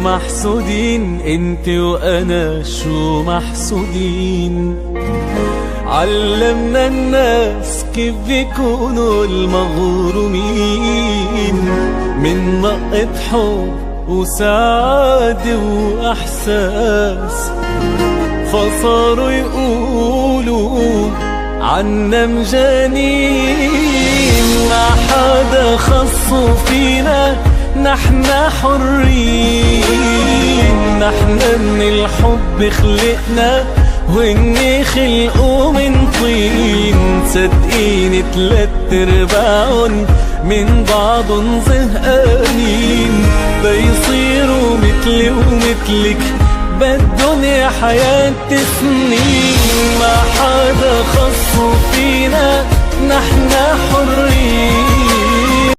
محسودين، انت وانا شو محسودين. علمنا الناس كيف بيكونوا المغرومين من نقطة حب وسعادة وإحساس، فصاروا يقولوا عنا مجانين. ما حدا خصو فينا، نحن حرين، نحن من الحب خلقنا وإني خلقوا من طين. صدقيني 3/4 من بعضن زهقانين، بيصيروا مثلي ومثلك بالدنيا حياة سنين. ما حدا خصو فينا، نحن حرين،